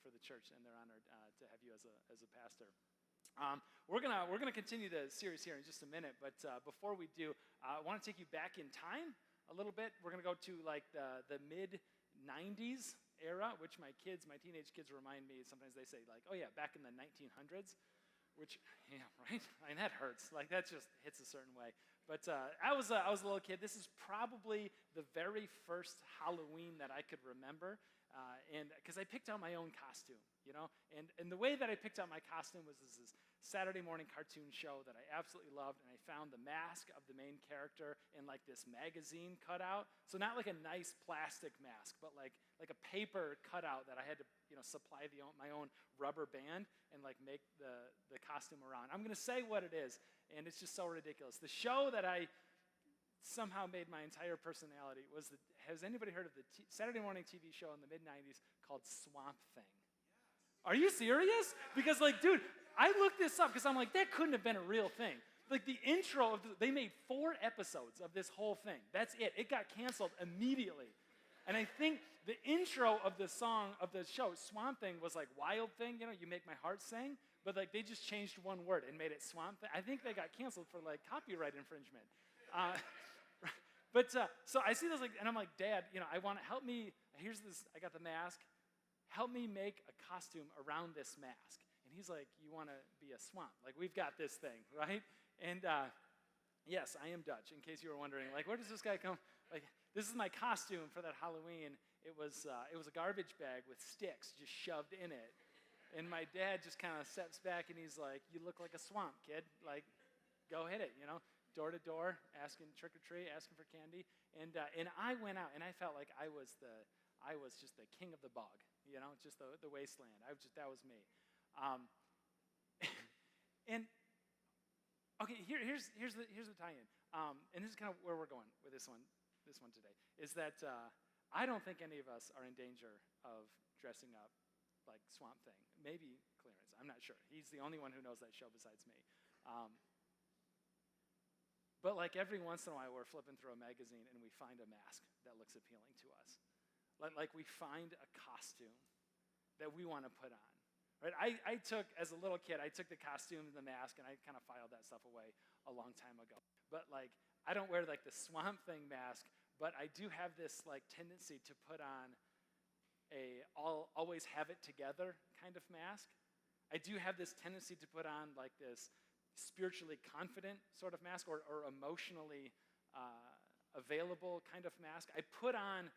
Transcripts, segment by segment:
for the church, and they're honored to have you as a pastor. We're gonna continue the series here in just a minute, but before we do, I want to take you back in time a little bit. We're gonna go to like the mid '90s era, which my teenage kids remind me. Sometimes they say like, "Oh yeah, back in the 1900s," which yeah, right. I mean that hurts. Like that just hits a certain way. But I was a little kid. This is probably the very first Halloween that I could remember, and because I picked out my own costume. And the way that I picked out my costume was this Saturday morning cartoon show that I absolutely loved, and I found the mask of the main character in like this magazine cutout. So not like a nice plastic mask, but like a paper cutout that I had to supply my own rubber band and like make the costume around. I'm gonna say what it is, and it's just so ridiculous. The show that I somehow made my entire personality was has anybody heard of the Saturday morning TV show in the mid-90s called Swamp Thing? Are you serious? Because, like, dude, I looked this up because I'm like, that couldn't have been a real thing. Like, the intro, they made 4 episodes of this whole thing. That's it. It got canceled immediately. And I think the intro of the song of the show, Swamp Thing, was like Wild Thing, you make my heart sing. But, like, they just changed one word and made it Swamp Thing. I think they got canceled for, like, copyright infringement. But so I see this, like, and I'm like, Dad, I want to help me. Here's this. I got the mask. Help me make a costume around this mask. And he's like, you want to be a swamp? Like, we've got this thing, right? And yes, I am Dutch, in case you were wondering. Like, where does this guy come? Like, this is my costume for that Halloween. It was a garbage bag with sticks just shoved in it. And my dad just kind of steps back and he's like, you look like a swamp, kid. Like, go hit it, door to door, asking trick or treat, asking for candy. And I went out and I felt like I was just the king of the bog. Just the wasteland. That was me. And okay, here's the tie-in. And this is kind of where we're going with this one today. Is that I don't think any of us are in danger of dressing up like Swamp Thing. Maybe Clarence. I'm not sure. He's the only one who knows that show besides me. But like every once in a while, we're flipping through a magazine and we find a mask that looks appealing to us. Like we find a costume that we want to put on, right? I took, as a little kid, I took the costume and the mask and I kind of filed that stuff away a long time ago. But like, I don't wear like the Swamp Thing mask, but I do have this like tendency to put on I'll always have it together kind of mask. I do have this tendency to put on like this spiritually confident sort of mask or emotionally available kind of mask. I put on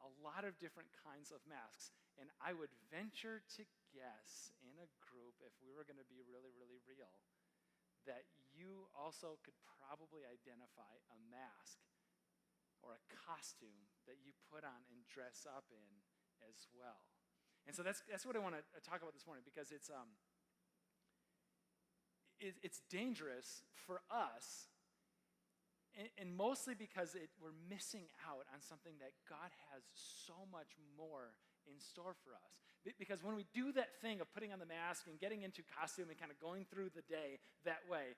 a lot of different kinds of masks, and I would venture to guess in a group, if we were going to be really, really real, that you also could probably identify a mask or a costume that you put on and dress up in as well. And so that's what I want to talk about this morning, because it's dangerous for us, and mostly because we're missing out on something that God has so much more in store for us. Because when we do that thing of putting on the mask and getting into costume and kind of going through the day that way,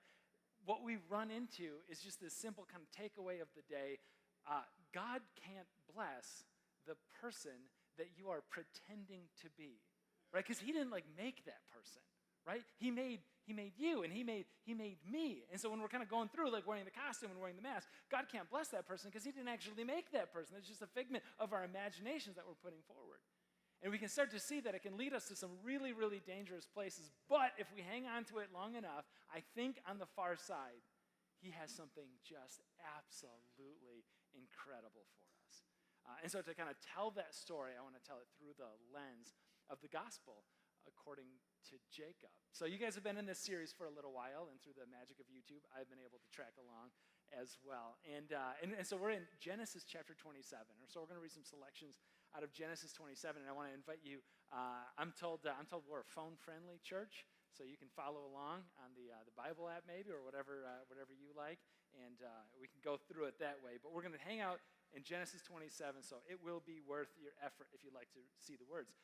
what we run into is just this simple kind of takeaway of the day. God can't bless the person that you are pretending to be, right? Because he didn't like make that person, right? He made you, and he made me. And so when we're kind of going through like wearing the costume and wearing the mask, God can't bless that person because he didn't actually make that person. It's just a figment of our imaginations that we're putting forward. And we can start to see that it can lead us to some really, really dangerous places. But if we hang on to it long enough, I think on the far side, he has something just absolutely incredible for us. And so to kind of tell that story, I want to tell it through the lens of the gospel according to Jacob. So you guys have been in this series for a little while, and through the magic of YouTube, I've been able to track along as well. And so we're in Genesis chapter 27. So we're going to read some selections out of Genesis 27, and I want to invite you. I'm told we're a phone-friendly church, so you can follow along on the Bible app maybe, or whatever you like, and we can go through it that way. But we're going to hang out in Genesis 27, so it will be worth your effort if you'd like to see the words.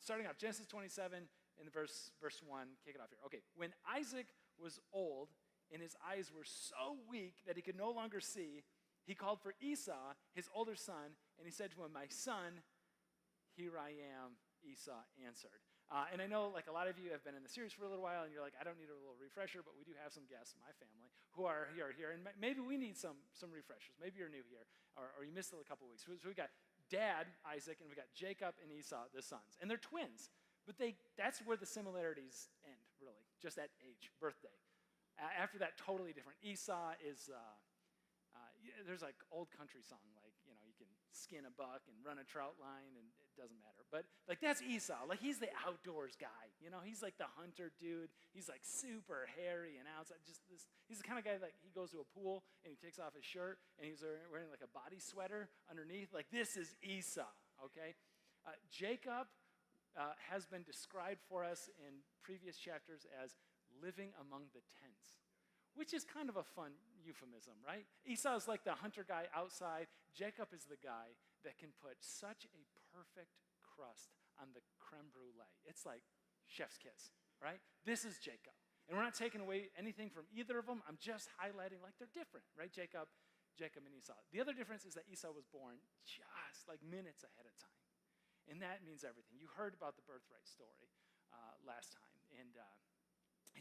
Starting off, Genesis 27 in verse 1, kick it off here. Okay, when Isaac was old and his eyes were so weak that he could no longer see, he called for Esau, his older son, and he said to him, "My son, here I am." Esau answered. And I know like a lot of you have been in the series for a little while, and you're like, I don't need a little refresher, but we do have some guests in my family who are here. And maybe we need some refreshers. Maybe you're new here, or you missed it a couple weeks. So we got Dad, Isaac, and we got Jacob and Esau, the sons. And they're twins. But that's where the similarities end, really, just at age, birthday. After that, totally different. Esau is, there's like old country song, like, you can skin a buck and run a trout line, and it doesn't matter. But like that's Esau. Like he's the outdoors guy. He's like the hunter dude. He's like super hairy and outside. He's the kind of guy that he goes to a pool and he takes off his shirt and he's wearing like a body sweater underneath. Like this is Esau, okay? Jacob has been described for us in previous chapters as living among the tents, which is kind of a fun euphemism, right? Esau is like the hunter guy outside. Jacob is the guy that can put such a perfect crust on the creme brulee. It's like chef's kiss, right? This is Jacob. And we're not taking away anything from either of them. I'm just highlighting like they're different, right? Jacob and Esau. The other difference is that Esau was born just like minutes ahead of time. And that means everything. You heard about the birthright story last time. And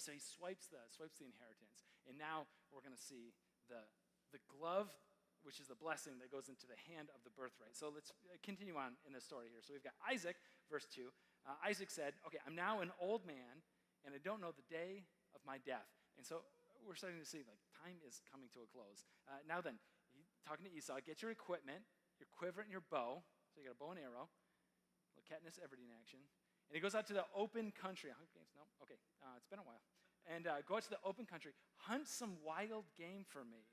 so he swipes the inheritance. And now we're going to see the glove, which is the blessing that goes into the hand of the birthright. So let's continue on in the story here. So we've got Isaac, verse 2. Isaac said, okay, I'm now an old man, and I don't know the day of my death. And so we're starting to see, like, time is coming to a close. Now then, talking to Esau, get your equipment, your quiver and your bow. So you got a bow and arrow, a little Katniss Everdeen action. And he goes out to the open country. Hunger Games? No? Okay, it's been a while. And go out to the open country, hunt some wild game for me,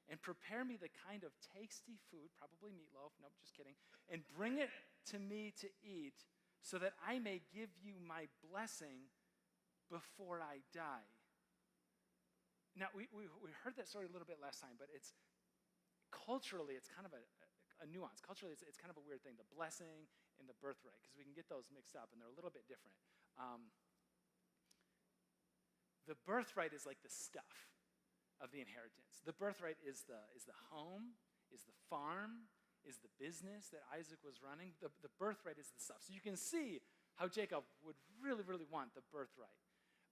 and prepare me the kind of tasty food, probably meatloaf, nope, just kidding, and bring it to me to eat so that I may give you my blessing before I die. Now, we heard that story a little bit last time, but culturally, it's kind of a nuance. Culturally, it's kind of a weird thing, the blessing and the birthright, because we can get those mixed up, and they're a little bit different. The birthright is like the stuff of the inheritance. The birthright is the home, is the farm, is the business that Isaac was running. The birthright is the stuff. So you can see how Jacob would really, really want the birthright.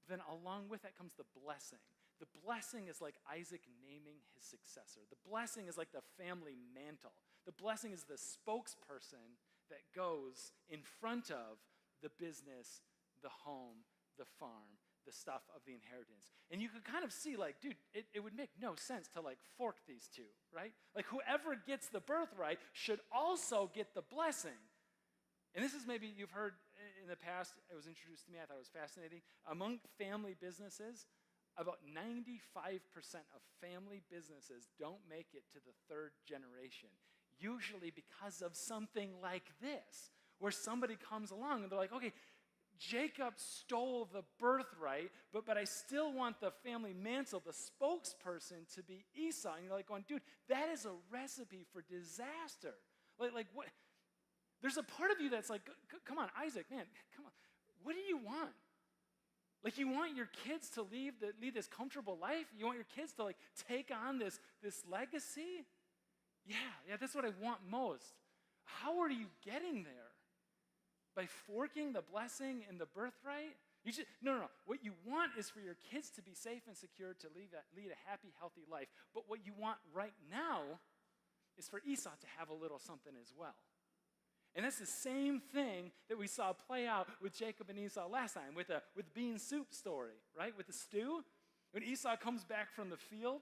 But then along with that comes the blessing. The blessing is like Isaac naming his successor. The blessing is like the family mantle. The blessing is the spokesperson that goes in front of the business, the home, the farm, the stuff of the inheritance. And you could kind of see, like, dude, it would make no sense to, like, fork these two, right? Like, whoever gets the birthright should also get the blessing. And this is maybe you've heard in the past, it was introduced to me, I thought it was fascinating. Among family businesses, about 95% of family businesses don't make it to the third generation, usually because of something like this, where somebody comes along and they're like, okay, Jacob stole the birthright, but I still want the family mantle, the spokesperson, to be Esau. And you're like going, dude, that is a recipe for disaster. Like what? There's a part of you that's like, come on, Isaac, man, come on. What do you want? Like, you want your kids to lead this comfortable life? You want your kids to, like, take on this legacy? Yeah, that's what I want most. How are you getting there? By forking the blessing and the birthright? No. What you want is for your kids to be safe and secure, to lead a happy, healthy life. But what you want right now is for Esau to have a little something as well. And that's the same thing that we saw play out with Jacob and Esau last time, with the bean soup story, right? With the stew. When Esau comes back from the field,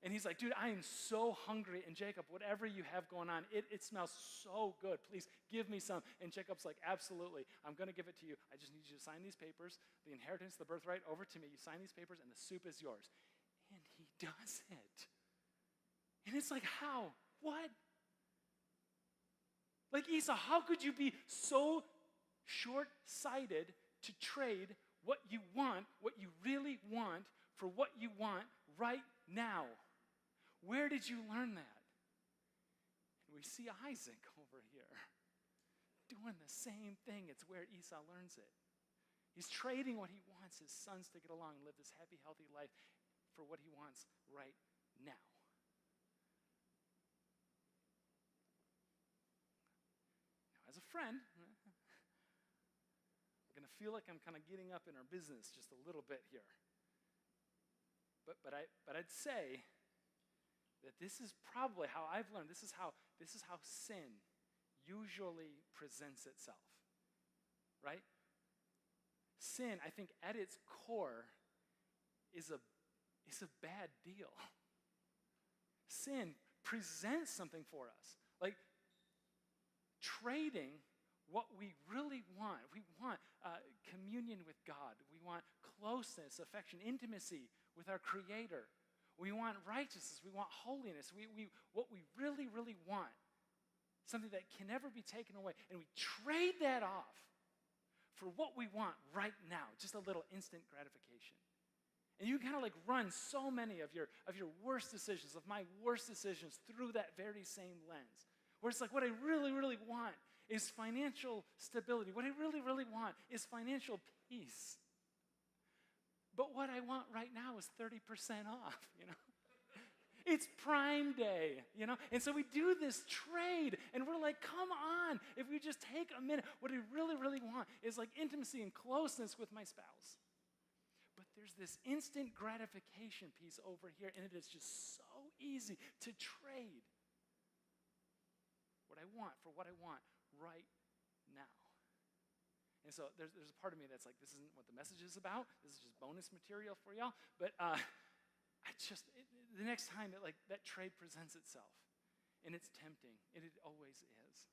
and he's like, dude, I am so hungry. And Jacob, whatever you have going on, it smells so good. Please give me some. And Jacob's like, absolutely. I'm going to give it to you. I just need you to sign these papers, the inheritance, the birthright, over to me. You sign these papers, and the soup is yours. And he does it. And it's like, how? What? Like, Esau, how could you be so short-sighted to trade what you want, what you really want, for what you want right now? Where did you learn that? And we see Isaac over here doing the same thing. It's where Esau learns it. He's trading what he wants, his sons, to get along and live this happy, healthy life, for what he wants right now. Now, as a friend, feel like I'm kind of getting up in our business just a little bit here. But I'd say that this is probably how I've learned. This is how sin usually presents itself, right? Sin, I think, at its core, is a bad deal. Sin presents something for us, like trading what we really want. We want communion with God. We want closeness, affection, intimacy with our Creator. We want righteousness. We want holiness. What we really, really want, something that can never be taken away, and we trade that off for what we want right now, just a little instant gratification. And you kind of like run so many of your worst decisions, of my worst decisions, through that very same lens, where it's like what I really, really want is financial stability. What I really, really want is financial peace. But what I want right now is 30% off, It's Prime Day, And so we do this trade, and we're like, come on, if we just take a minute. What I really, really want is like intimacy and closeness with my spouse. But there's this instant gratification piece over here, and it is just so easy to trade what I want for what I want right now. And so there's a part of me that's like, this isn't what the message is about. This is just bonus material for y'all. But the next time that trade presents itself, and it's tempting, and it always is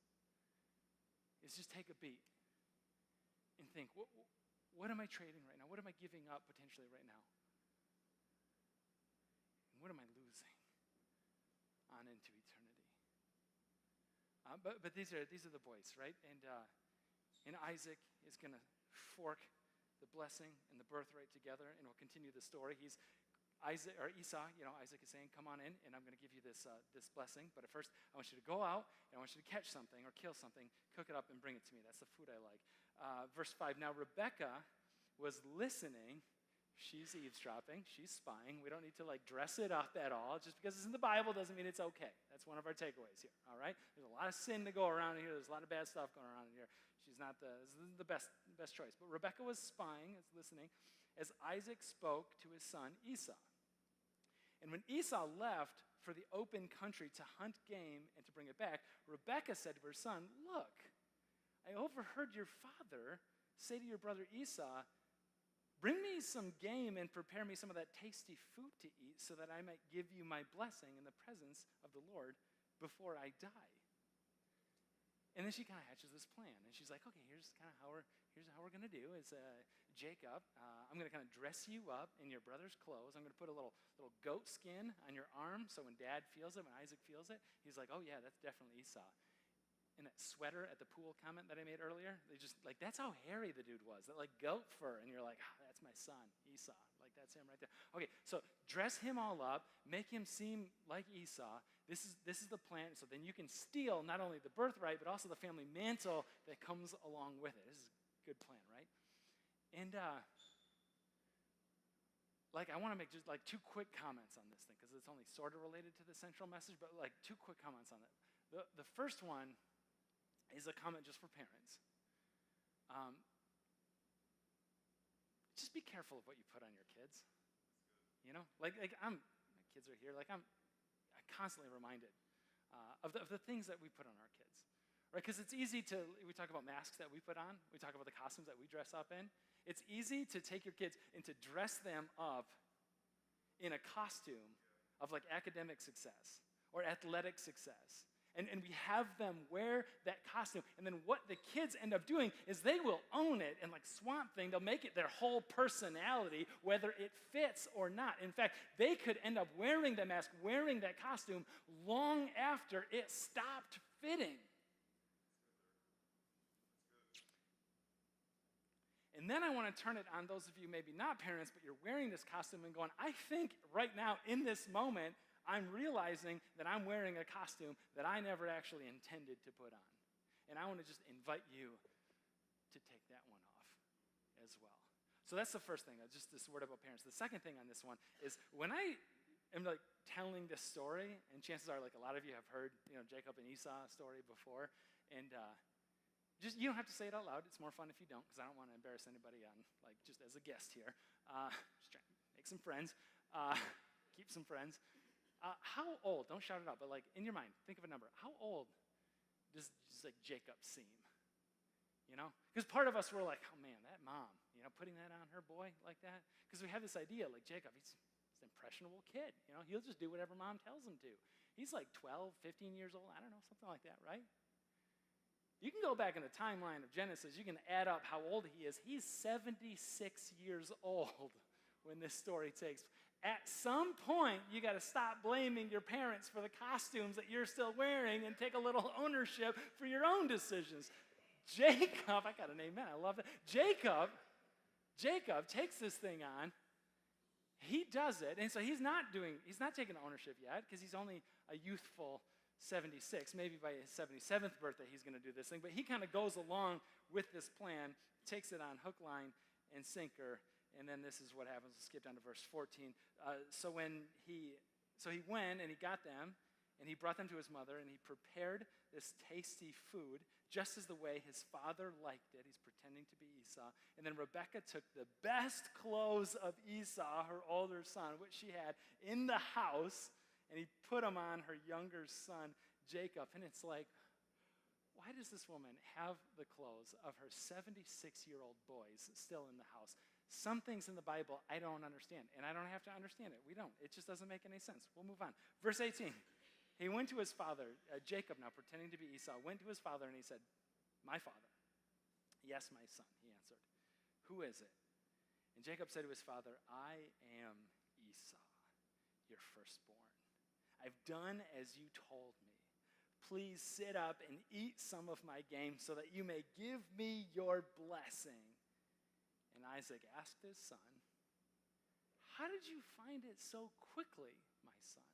just take a beat and think, what am I trading right now? What am I giving up potentially right now? And what am I losing on into eternity? But these are the boys, right? And Isaac is going to fork the blessing and the birthright together, and we'll continue the story. Isaac is saying, come on in, and I'm going to give you this blessing. But at first, I want you to go out, and I want you to catch something or kill something, cook it up, and bring it to me. That's the food I like. Verse 5, now Rebekah was listening. She's eavesdropping. She's spying. We don't need to dress it up at all. Just because it's in the Bible doesn't mean it's okay. That's one of our takeaways here, all right? There's a lot of sin to go around here. There's a lot of bad stuff going around in here. She's not the best choice. But Rebekah was spying, listening, as Isaac spoke to his son Esau. And when Esau left for the open country to hunt game and to bring it back, Rebekah said to her son, look, I overheard your father say to your brother Esau, bring me some game and prepare me some of that tasty food to eat so that I might give you my blessing in the presence of the Lord before I die. And then she kind of hatches this plan. And she's like, okay, here's how we're going to do is Jacob, I'm going to kind of dress you up in your brother's clothes. I'm going to put a little goat skin on your arm so when Dad feels it, when Isaac feels it, he's like, oh, yeah, that's definitely Esau. And that sweater at the pool comment that I made earlier, they just, that's how hairy the dude was. That goat fur. And you're like, that's my son, Esau. That's him right there. Okay, so dress him all up, make him seem like Esau. This is the plan. So then you can steal not only the birthright, but also the family mantle that comes along with it. This is a good plan, right? And I want to make just two quick comments on this thing, because it's only sort of related to the central message, but two quick comments on it. The first one is a comment just for parents. Just be careful of what you put on your kids. My kids are here. I'm constantly reminded of the things that we put on our kids, right? Because it's easy we talk about masks that we put on. We talk about the costumes that we dress up in. It's easy to take your kids and to dress them up in a costume of academic success or athletic success. And we have them wear that costume. And then what the kids end up doing is they will own it. And Swamp Thing, they'll make it their whole personality, whether it fits or not. In fact, they could end up wearing the mask, wearing that costume, long after it stopped fitting. And then I want to turn it on those of you maybe not parents, but you're wearing this costume and going, I think right now in this moment, I'm realizing that I'm wearing a costume that I never actually intended to put on. And I want to just invite you to take that one off as well. So that's the first thing, just this word about parents. The second thing on this one is when I am telling this story, and chances are a lot of you have heard Jacob and Esau story before, and You don't have to say it out loud. It's more fun if you don't, because I don't want to embarrass anybody on, like, just as a guest here. Just trying to make some friends, keep some friends. How old, don't shout it out, but like in your mind, think of a number. How old does like Jacob seem? You know? Because part of us were like, oh man, that mom, you know, putting that on her boy like that. Because we have this idea, like Jacob, he's an impressionable kid. You know, he'll just do whatever mom tells him to. He's like 12, 15 years old, I don't know, something like that, right? You can go back in the timeline of Genesis, you can add up how old he is. He's 76 years old when this story takes place. At some point, you got to stop blaming your parents for the costumes that you're still wearing and take a little ownership for your own decisions. Jacob, I got an amen, I love that. Jacob takes this thing on. He does it, and so he's not taking ownership yet because he's only a youthful 76. Maybe by his 77th birthday he's going to do this thing, but he kind of goes along with this plan, takes it on hook, line, and sinker. And then this is what happens. Let's skip down to verse 14. So he went and he got them, and he brought them to his mother, and he prepared this tasty food, just as the way his father liked it. He's pretending to be Esau. And then Rebekah took the best clothes of Esau, her older son, which she had in the house, and he put them on her younger son, Jacob. And it's like, why does this woman have the clothes of her 76-year-old boys still in the house? Some things in the Bible I don't understand, and I don't have to understand it. We don't. It just doesn't make any sense. We'll move on. Verse 18. He went to his father, Jacob now, pretending to be Esau, went to his father, and he said, my father. Yes, my son, he answered. Who is it? And Jacob said to his father, I am Esau, your firstborn. I've done as you told me. Please sit up and eat some of my game so that you may give me your blessing. And Isaac asked his son, how did you find it so quickly, my son?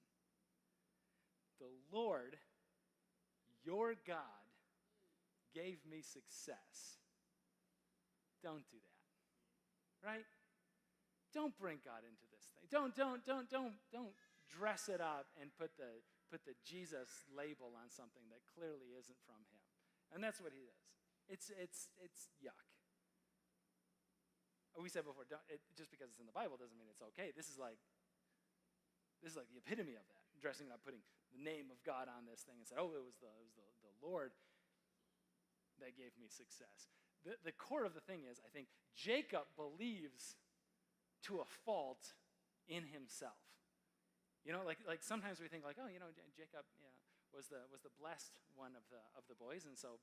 The Lord, your God, gave me success. Don't do that, right? Don't bring God into this thing. Don't dress it up and put the Jesus label on something that clearly isn't from him. And that's what he does. It's yuck. We said before, just because it's in the Bible doesn't mean it's okay. This is like the epitome of that. Dressing it up, putting the name of God on this thing and said, oh, it was the Lord that gave me success. The core of the thing is, I think, Jacob believes to a fault in himself. You know, like sometimes we think like, oh, you know, Jacob, was the blessed one of the boys, and so,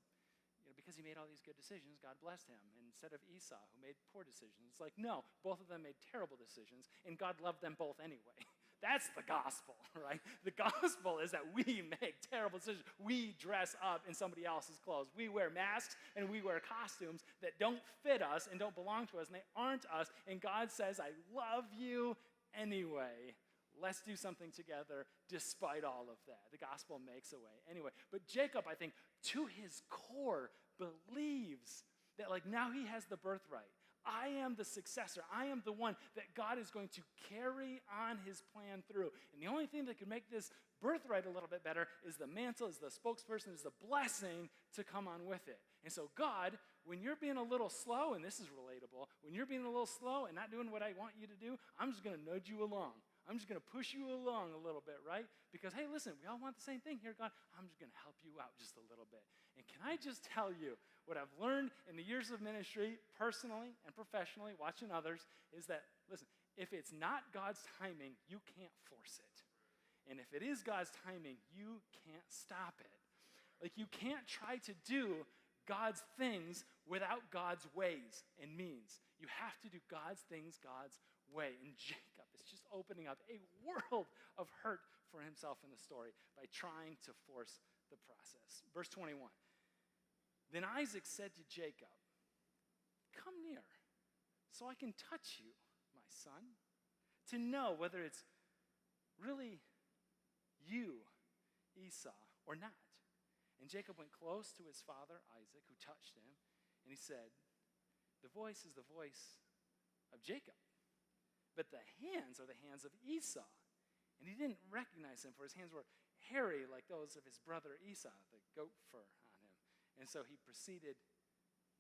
you know, because he made all these good decisions, God blessed him, instead of Esau, who made poor decisions. It's like, no, both of them made terrible decisions, and God loved them both anyway. That's the gospel, right? The gospel is that we make terrible decisions. We dress up in somebody else's clothes. We wear masks and we wear costumes that don't fit us and don't belong to us, and they aren't us, and God says, I love you anyway. Let's do something together despite all of that. The gospel makes a way anyway. But Jacob, I think, to his core, believes that like now he has the birthright. I am the successor. I am the one that God is going to carry on his plan through. And the only thing that can make this birthright a little bit better is the mantle, is the spokesperson, is the blessing to come on with it. And so God, when you're being a little slow, and this is relatable, when you're being a little slow and not doing what I want you to do, I'm just going to nudge you along. I'm just going to push you along a little bit, right? Because, hey, listen, we all want the same thing here, God. I'm just going to help you out just a little bit. And can I just tell you, what I've learned in the years of ministry, personally and professionally, watching others, is that, listen, if it's not God's timing, you can't force it. And if it is God's timing, you can't stop it. Like, you can't try to do God's things without God's ways and means. You have to do God's things God's way. And Jacob is just opening up a world of hurt for himself in the story by trying to force the process. Verse 21. Then Isaac said to Jacob, come near so I can touch you, my son, to know whether it's really you, Esau, or not. And Jacob went close to his father, Isaac, who touched him, and he said, the voice is the voice of Jacob, but the hands are the hands of Esau. And he didn't recognize him, for his hands were hairy like those of his brother Esau, the goat fur on him. And so he proceeded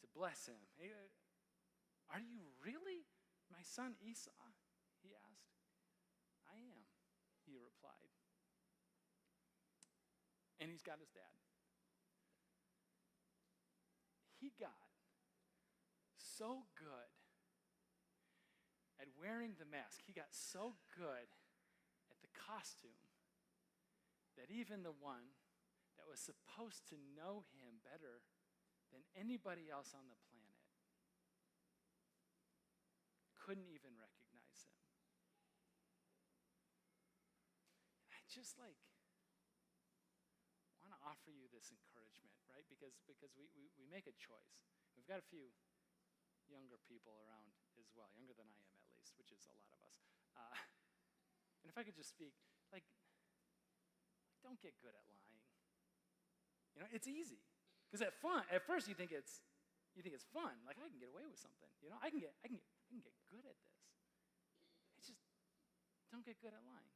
to bless him. Hey, are you really my son Esau? He asked. I am, he replied. And he's got his dad. He got so good at wearing the mask. He got so good at the costume that even the one that was supposed to know him better than anybody else on the planet couldn't even recognize him. And I just want to offer you this encouragement, right? Because we make a choice. We've got a few younger people around as well, younger than I am at least, which is a lot of us. And if I could just speak, don't get good at lying. It's easy. Because at first you think it's fun. Like, I can get away with something. I can get good at this. It's just, don't get good at lying.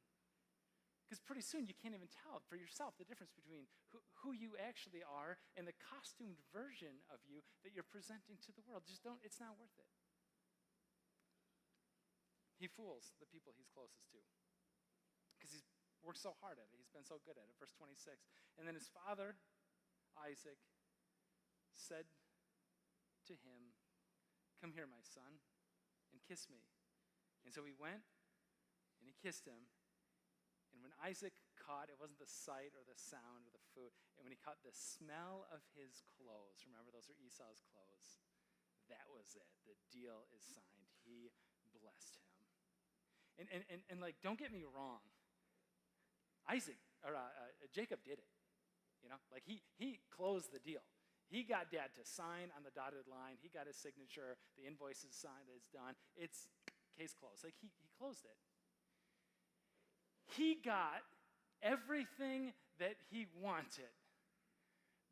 Because pretty soon you can't even tell for yourself the difference between who you actually are and the costumed version of you that you're presenting to the world. It's not worth it. He fools the people he's closest to because he's worked so hard at it. He's been so good at it. Verse 26. And then his father, Isaac, said to him, "Come here, my son, and kiss me." And so he went and he kissed him. And when Isaac caught, it wasn't the sight or the sound or the food, and when he caught the smell of his clothes, remember those are Esau's clothes, that was it. The deal is signed. He blessed him. And don't get me wrong. Jacob did it. He closed the deal. He got dad to sign on the dotted line. He got his signature. The invoice is signed. It's done. It's case closed. He closed it. He got everything that he wanted.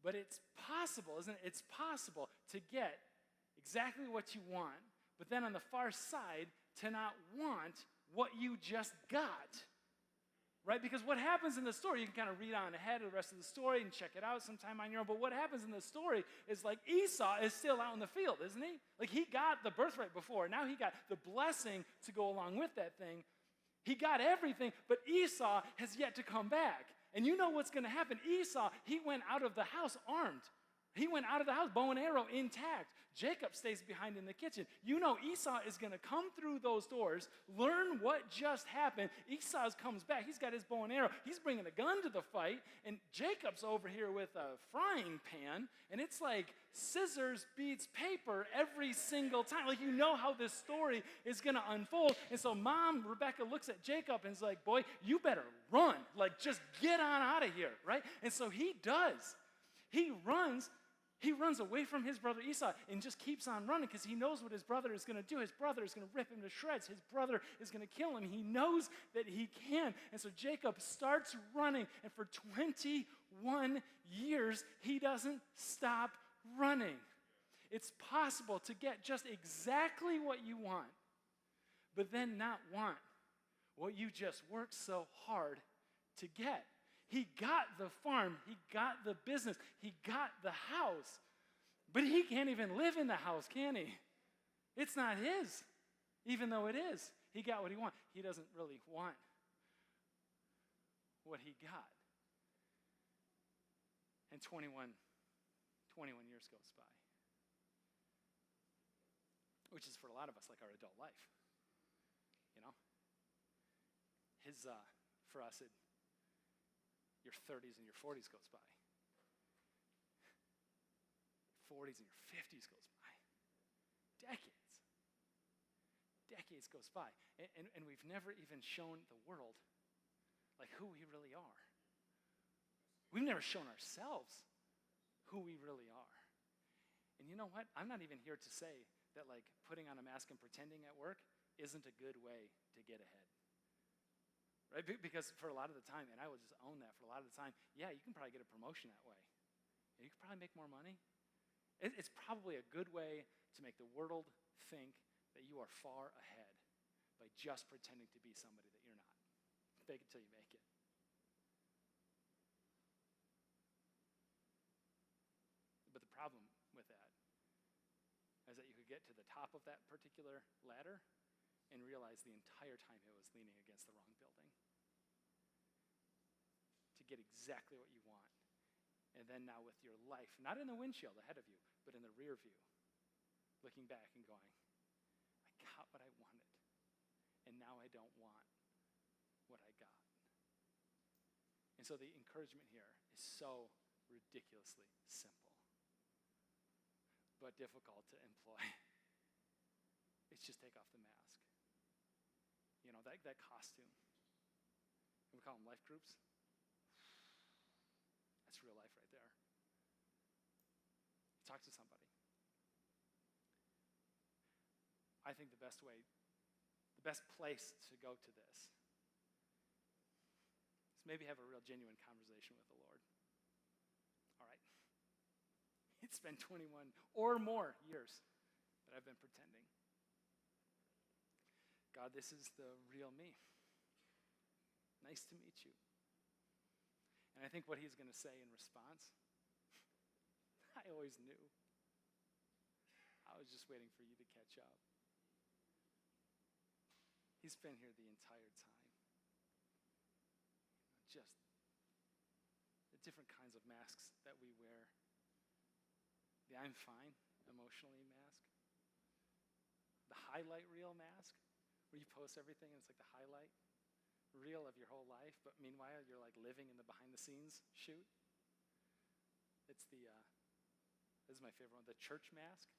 But it's possible, isn't it? It's possible to get exactly what you want, but then on the far side, to not want what you just got. Right? Because what happens in the story, you can kind of read on ahead of the rest of the story and check it out sometime on your own, but what happens in the story is Esau is still out in the field, isn't he? He got the birthright before. Now he got the blessing to go along with that thing. He got everything, but Esau has yet to come back. And you know what's going to happen. Esau, he went out of the house armed. He went out of the house, bow and arrow intact. Jacob stays behind in the kitchen. You know Esau is going to come through those doors, learn what just happened. Esau comes back. He's got his bow and arrow. He's bringing a gun to the fight. And Jacob's over here with a frying pan. And it's like scissors beats paper every single time. You know how this story is going to unfold. And so Mom, Rebecca, looks at Jacob and is like, boy, you better run. Just get on out of here, right? And so he does. He runs away from his brother Esau and just keeps on running because he knows what his brother is going to do. His brother is going to rip him to shreds. His brother is going to kill him. He knows that he can. And so Jacob starts running, and for 21 years, he doesn't stop running. It's possible to get just exactly what you want, but then not want what you just worked so hard to get. He got the farm, he got the business, he got the house, but he can't even live in the house, can he? It's not his, even though it is. He got what he wanted. He doesn't really want what he got. And 21 years goes by, which is for a lot of us like our adult life. For us, your 30s and your 40s goes by. 40s and your 50s goes by. Decades goes by. And we've never even shown the world who we really are. We've never shown ourselves who we really are. And you know what? I'm not even here to say that putting on a mask and pretending at work isn't a good way to get ahead. Right? Because for a lot of the time, and I will just own that, for a lot of the time, yeah, you can probably get a promotion that way. You can probably make more money. It's probably a good way to make the world think that you are far ahead by just pretending to be somebody that you're not. Fake it till you make it. But the problem with that get to the top of that particular ladder and realize the entire time it was leaning against the wrong building. To get exactly what you want. And then now with your life, not in the windshield ahead of you, but in the rear view, looking back and going, I got what I wanted, and now I don't want what I got. And so the encouragement here is so ridiculously simple, but difficult to employ. It's just take off the mask. You know, that costume. We call them life groups. That's real life right there. Talk to somebody. I think the best place to go to this is maybe have a real genuine conversation with the Lord. All right. It's been 21 or more years that I've been pretending. God, this is the real me. Nice to meet you. And I think what he's going to say in response, I always knew. I was just waiting for you to catch up. He's been here the entire time. Just the different kinds of masks that we wear. The I'm fine emotionally mask. The highlight reel mask, where you post everything and it's like the highlight reel of your whole life, but meanwhile you're like living in the behind the scenes shoot. It's this is my favorite one, the church mask,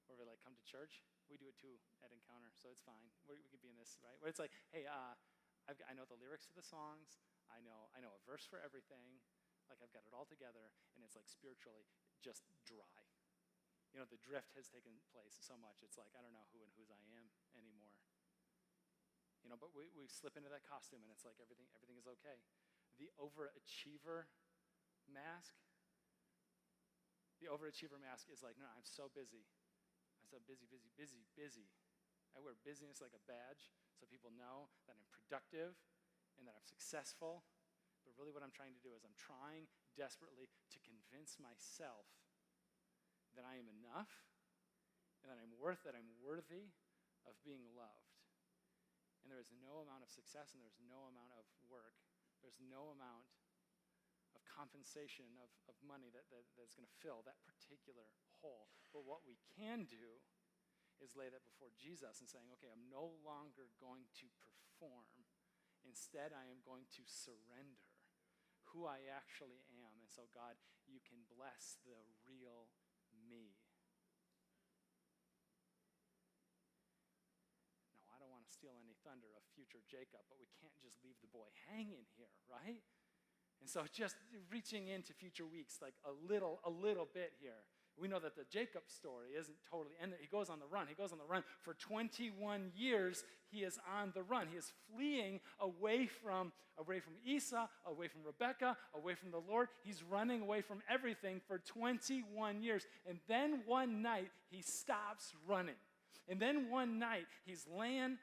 where we like come to church. We do it too at Encounter, so it's fine. We could be in this, right? Where it's like, hey, I know the lyrics to the songs. I know a verse for everything. Like I've got it all together, and it's like spiritually just dry. You know, the drift has taken place so much. It's like I don't know who and whose I am anymore. You know, but we slip into that costume, and it's like everything is okay. The overachiever mask. The overachiever mask is like, no, I'm so busy. I'm so busy. I wear busyness like a badge so people know that I'm productive and that I'm successful. But really what I'm trying to do is I'm trying desperately to convince myself that I am enough and that I'm worthy of being loved. And there is no amount of success and there's no amount of work. There's no amount of compensation, of money that's going to fill that particular hole. But what we can do is lay that before Jesus and saying, okay, I'm no longer going to perform. Instead, I am going to surrender who I actually am. And so, God, you can bless the real me. No, I don't want to steal any thunder of future Jacob, but we can't just leave the boy hanging here, right? And so just reaching into future weeks, like a little bit here. We know that the Jacob story isn't totally ended. He goes on the run. For 21 years, he is on the run. He is fleeing away from Esau, away from Rebekah, away from the Lord. He's running away from everything for 21 years. And then one night, he stops running. And then one night, he's laying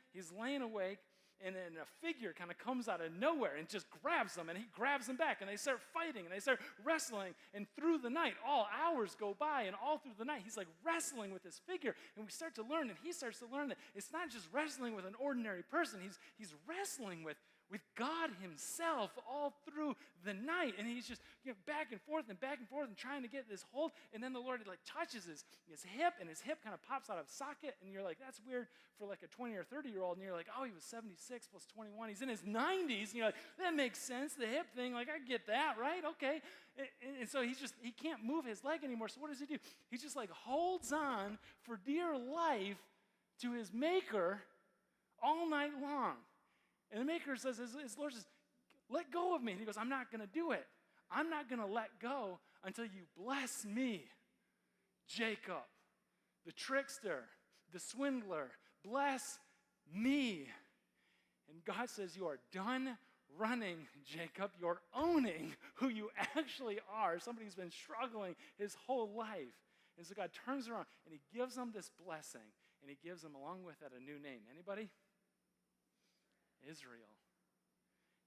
awake, and then a figure kind of comes out of nowhere and just grabs him, and he grabs him back, and they start fighting, and they start wrestling, and through the night, all hours go by, and all through the night, he's like wrestling with this figure, and we start to learn, and he starts to learn that it's not just wrestling with an ordinary person, he's wrestling with God himself all through the night, and he's just back and forth and trying to get this hold, and then the Lord like touches his hip, and his hip kind of pops out of socket, and you're like, that's weird for like a 20 or 30-year-old, and you're like, oh, he was 76 plus 21, he's in his 90s, and you're like, that makes sense, the hip thing, like I get that, right? Okay, and so he can't move his leg anymore, so what does he do? He just like holds on for dear life to his maker all night long. And the maker says, his Lord says, let go of me. And he goes, I'm not going to do it. I'm not going to let go until you bless me, Jacob, the trickster, the swindler. Bless me. And God says, you are done running, Jacob. You're owning who you actually are, somebody who's been struggling his whole life. And so God turns around, and he gives him this blessing, and he gives him, along with that, a new name. Anybody? Israel.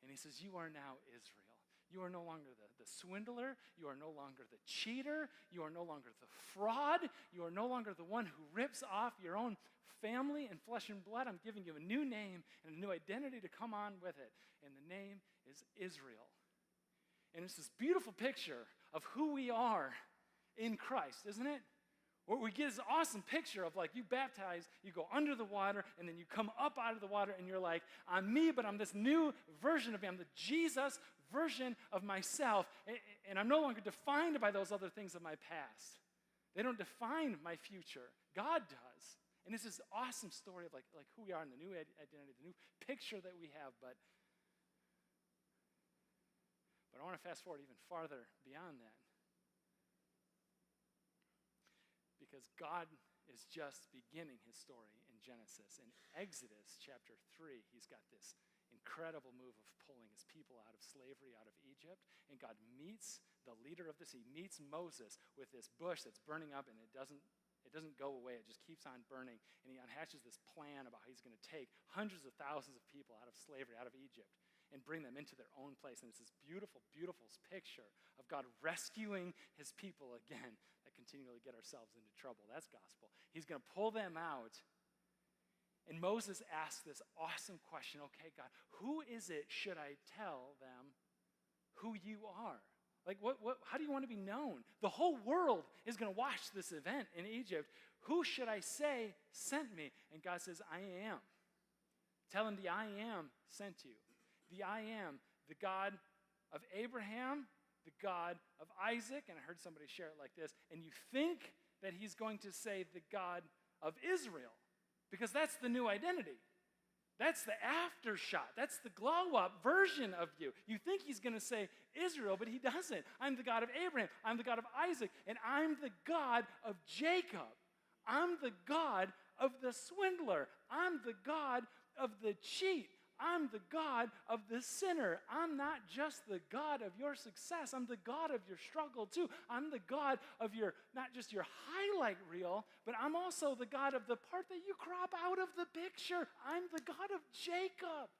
And he says, you are now Israel. You are no longer the swindler. You are no longer the cheater. You are no longer the fraud. You are no longer the one who rips off your own family and flesh and blood. I'm giving you a new name and a new identity to come on with it. And the name is Israel. And it's this beautiful picture of who we are in Christ, isn't it? Where we get this awesome picture of like you baptize, you go under the water, and then you come up out of the water, and you're like, I'm me, but I'm this new version of me. I'm the Jesus version of myself, and I'm no longer defined by those other things of my past. They don't define my future. God does. And it's this awesome story of like who we are and the new identity, the new picture that we have. But I want to fast forward even farther beyond that. Because God is just beginning his story in Genesis. In Exodus chapter 3, he's got this incredible move of pulling his people out of slavery, out of Egypt. And God meets the leader of this. He meets Moses with this bush that's burning up, and it doesn't go away. It just keeps on burning. And he unhatches this plan about how he's going to take hundreds of thousands of people out of slavery, out of Egypt, and bring them into their own place. And it's this beautiful, beautiful picture of God rescuing his people again that continually get ourselves into trouble. That's gospel. He's going to pull them out. And Moses asks this awesome question, okay, God, who is it should I tell them who you are? Like, how do you want to be known? The whole world is going to watch this event in Egypt. Who should I say sent me? And God says, I am. Tell him the I am sent you. The I am, the God of Abraham, the God of Isaac, and I heard somebody share it like this, and you think that he's going to say the God of Israel, because that's the new identity. That's the aftershot. That's the glow-up version of you. You think he's going to say Israel, but he doesn't. I'm the God of Abraham. I'm the God of Isaac. And I'm the God of Jacob. I'm the God of the swindler. I'm the God of the cheat. I'm the God of the sinner. I'm not just the God of your success. I'm the God of your struggle too. I'm the God of your, not just your highlight reel, but I'm also the God of the part that you crop out of the picture. I'm the God of Jacob.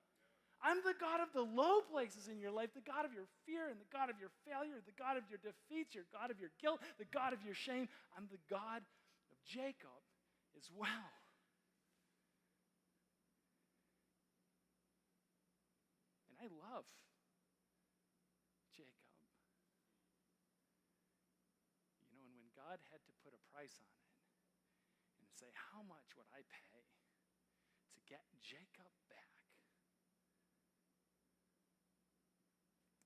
I'm the God of the low places in your life, the God of your fear and the God of your failure, the God of your defeats, your God of your guilt, the God of your shame. I'm the God of Jacob as well. I love Jacob. You know, and when God had to put a price on it and say, how much would I pay to get Jacob back?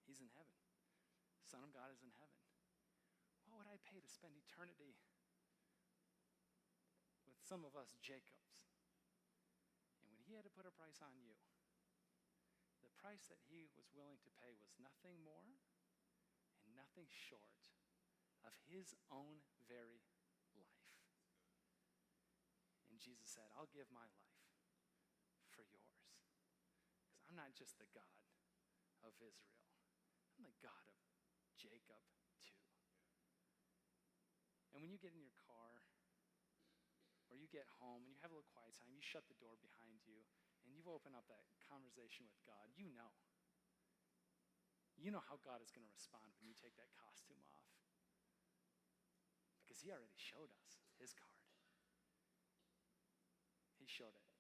He's in heaven. The Son of God is in heaven. What would I pay to spend eternity with some of us Jacobs? And when he had to put a price on you, the price that he was willing to pay was nothing more and nothing short of his own very life. And Jesus said, I'll give my life for yours. Because I'm not just the God of Israel. I'm the God of Jacob too. And when you get in your car, or you get home and you have a little quiet time, you shut the door behind you, and you've opened up that conversation with God, you know how God is going to respond when you take that costume off. Because he already showed us his card. He showed it.